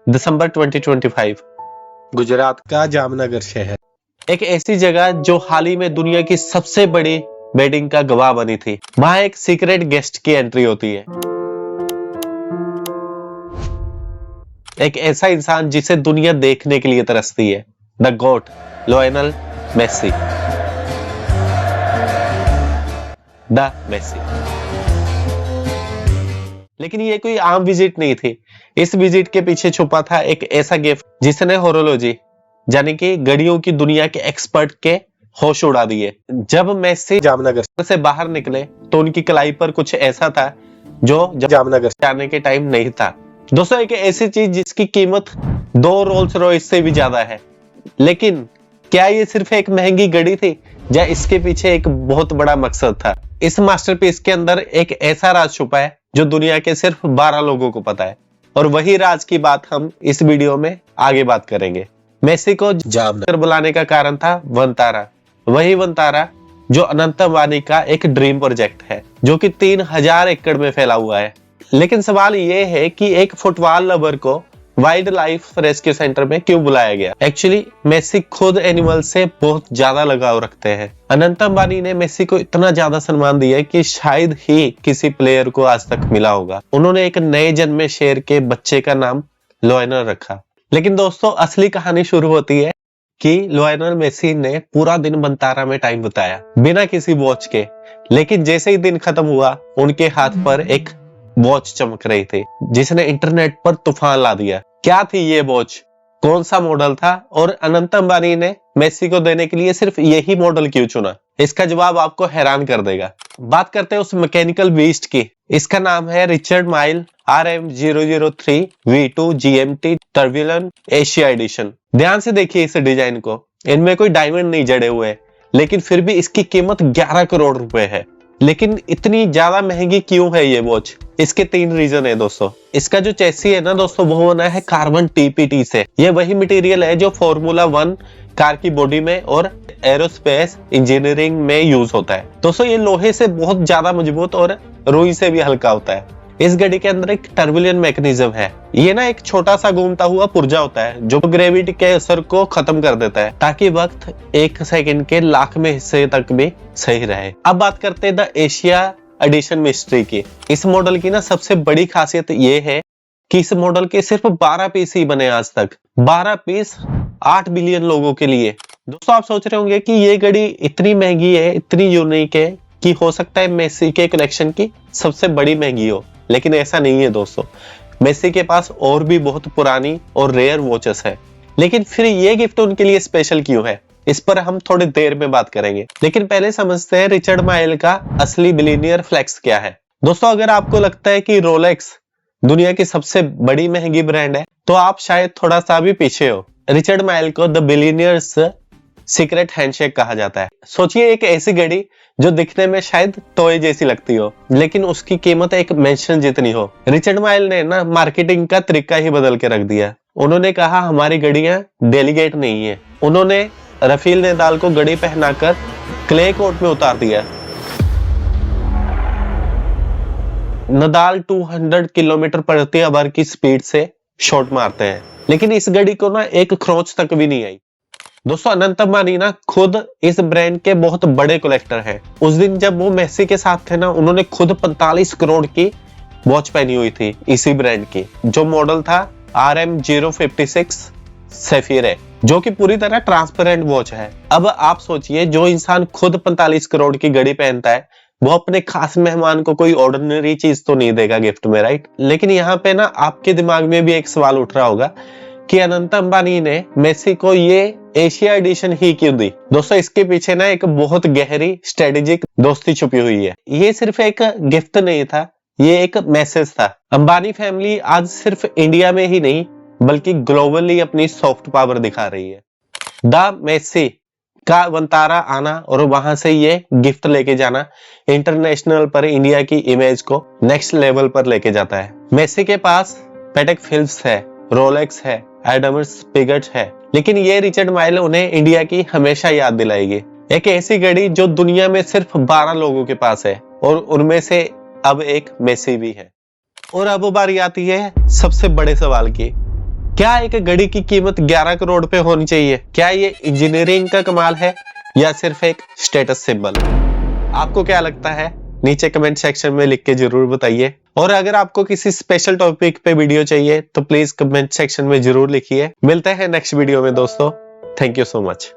दिसंबर 2025। गुजरात का जामनगर शहर। एक ऐसी जगह जो हाल ही में दुनिया की सबसे बड़ी वेडिंग का गवाह बनी थी। वहां एक सीक्रेट गेस्ट की एंट्री होती है। एक ऐसा इंसान जिसे दुनिया देखने के लिए तरसती है। The GOAT Lionel Messi. The Messi. लेकिन ये कोई आम विजिट नहीं थी। इस विजिट के पीछे छुपा था एक ऐसा गिफ्ट जिसने होरोलॉजी यानी कि घड़ियों की दुनिया के एक्सपर्ट के होश उड़ा दिए। जब मेसी जामनगर से बाहर निकले तो उनकी कलाई पर कुछ ऐसा था जो जामनगर जाने के टाइम नहीं था। दोस्तों, एक ऐसी चीज जिसकी कीमत 2 रोल्स रॉयस से भी ज्यादा है। लेकिन क्या ये सिर्फ एक महंगी घड़ी थी या इसके पीछे एक बहुत बड़ा मकसद था? इस मास्टरपीस के अंदर एक ऐसा राज छुपा है जो दुनिया के सिर्फ 12 लोगों को पता है, और वही राज की बात हम इस वीडियो में आगे बात करेंगे। मेसी को जामनगर बुलाने का कारण था वनतारा, वही वनतारा जो अनंत अंबानी का एक ड्रीम प्रोजेक्ट है, जो कि 3000 एकड़ में फैला हुआ है। लेकिन सवाल ये है कि एक फुटबॉल लवर को वाइल्ड लाइफ रेस्क्यू सेंटर में क्यों बुलाया गया? एक्चुअली मेसी खुद एनिमल से बहुत ज्यादा लगाव रखते हैं। अनंत अंबानी ने मेसी को इतना ज्यादा सम्मान दिया है कि शायद ही किसी प्लेयर को आज तक मिला होगा। उन्होंने एक नए जन्मे शेर के बच्चे का नाम लियोनेल रखा। लेकिन दोस्तों, असली कहानी शुरू होती है कि लियोनेल मेसी ने पूरा दिन वनतारा में टाइम बिताया बिना किसी वॉच के। लेकिन जैसे ही दिन खत्म हुआ, उनके हाथ पर एक वॉच चमक रही थी जिसने इंटरनेट पर तूफान ला दिया। क्या थी ये वॉच? कौन सा मॉडल था? और अनंत अंबानी ने मेसी को देने के लिए सिर्फ यही मॉडल क्यों चुना? इसका जवाब आपको हैरान कर देगा। बात करते हैं उस मैकेनिकल बीस्ट की। इसका नाम है Richard Mille RM003 V2 GMT turbulent Asia edition. ध्यान से देखिए इस डिजाइन को। इनमें कोई डायमंड नहीं जड़े हुए, लेकिन फिर भी इसकी कीमत 11 करोड़ रुपए है। लेकिन इतनी ज्यादा महंगी क्यों है ये वॉच? इसके 3 रीजन है दोस्तों। इसका जो चेसी है ना दोस्तों, वो बना है कार्बन TPT से। ये वही मटेरियल है जो फॉर्मूला 1 कार की बॉडी में और एरोस्पेस इंजीनियरिंग में यूज होता है। दोस्तों, ये लोहे से बहुत ज्यादा मजबूत और रुई से भी हल्का होता है। इस घड़ी के अंदर एक टर्बुलेंट मैकेनिज्म है। ये ना एक छोटा सा घूमता हुआ पुर्जा होता है जो ग्रेविटी के असर को खत्म कर देता है, ताकि वक्त 1 सेकंड के लाख में हिस्से तक भी सही रहे। अब बात करते हैं द एशिया एडिशन मिस्ट्री की। इस मॉडल की ना सबसे बड़ी खासियत ये है कि इस मॉडल के सिर्फ 12 पीस ही बने आज तक। 12 पीस 8 बिलियन लोगों के लिए। दोस्तों, आप सोच रहे होंगे कि ये घड़ी इतनी महंगी है, इतनी यूनिक है कि हो सकता है मेसी के कलेक्शन की सबसे बड़ी महंगी हो। लेकिन ऐसा नहीं है दोस्तों। मेसी के पास और भी बहुत पुरानी और रेयर वॉचेस है। लेकिन फिर ये गिफ्ट उनके लिए स्पेशल क्यों है, इस पर हम थोड़ी देर में बात करेंगे। लेकिन पहले समझते हैं रिचर्ड माइल का असली बिलियनियर फ्लेक्स क्या है। दोस्तों, अगर आपको लगता है कि रोलेक्स दुनिया की सबसे बड़ी महंगी ब्रांड है, तो आप शायद थोड़ा सा भी पीछे हो। रिचर्ड माइल को द बिलियनियर्स सीक्रेट हैंडशेक कहा जाता है। सोचिए, एक ऐसी घड़ी जो दिखने में शायद टॉय जैसी लगती हो, लेकिन उसकी कीमत एक मेंशन जितनी हो। रिचर्ड माइल ने ना मार्केटिंग का तरीका ही बदल के रख दिया। उन्होंने कहा हमारी घड़ियां डेलीगेट नहीं है। उन्होंने रफील नदाल को घड़ी पहनाकर क्ले कोर्ट में उतार दिया। नदाल 200 किलोमीटर प्रति आवर की स्पीड से शॉट मारते हैं, लेकिन इस घड़ी को ना एक खरोंच तक भी नहीं आई। दोस्तों, अनंत अंबानी ना खुद इस ब्रांड के बहुत बड़े कलेक्टर हैं। उस दिन जब वो मेसी के साथ थे ना, उन्होंने खुद 45 करोड़ की वॉच पहनी हुई थी इसी ब्रांड की, जो मॉडल था RM056 सैफीर, जो कि पूरी तरह ट्रांसपेरेंट वॉच है। अब आप सोचिए, जो इंसान खुद 45 करोड़ की घड़ी पहनता है, वो अपने खास मेहमान को कोई ऑर्डिनरी चीज तो नहीं देगा गिफ्ट में, राइट? लेकिन यहाँ पे ना आपके दिमाग में भी एक सवाल उठ रहा होगा कि अनंत अंबानी ने मेसी को ये एशिया एडिशन ही क्यों दी? दोस्तों, इसके पीछे ना एक बहुत गहरी स्ट्रेटेजिक दोस्ती छुपी हुई है। ये सिर्फ एक गिफ्ट नहीं था, ये एक मैसेज था। अंबानी फैमिली आज सिर्फ इंडिया में ही नहीं बल्कि ग्लोबली अपनी सॉफ्ट पावर दिखा रही है। द मेसी का वनतारा आना और वहां से ये गिफ्ट लेके जाना इंटरनेशनल पर इंडिया की इमेज को नेक्स्ट लेवल पर लेके जाता है। मेसी के पास पैटेक फिलिप्स है, रोलेक्स है, एडम्स पिगट है, लेकिन ये रिचर्ड माइल उन्हें इंडिया की हमेशा याद दिलाएगी। एक ऐसी घड़ी जो दुनिया में सिर्फ 12 लोगों के पास है, और उनमें से अब एक मेसी भी है। और अब बारी आती है सबसे बड़े सवाल की क्या एक घड़ी की कीमत 11 करोड़ पे होनी चाहिए? क्या ये इंजीनियरिंग का कमाल है या सिर्फ एक स्टेटस सिंबल? आपको क्या लगता है? नीचे कमेंट सेक्शन में लिख के जरूर बताइए। और अगर आपको किसी स्पेशल टॉपिक पे वीडियो चाहिए तो प्लीज कमेंट सेक्शन में जरूर लिखिए। मिलते हैं नेक्स्ट वीडियो में दोस्तों। Thank you so much.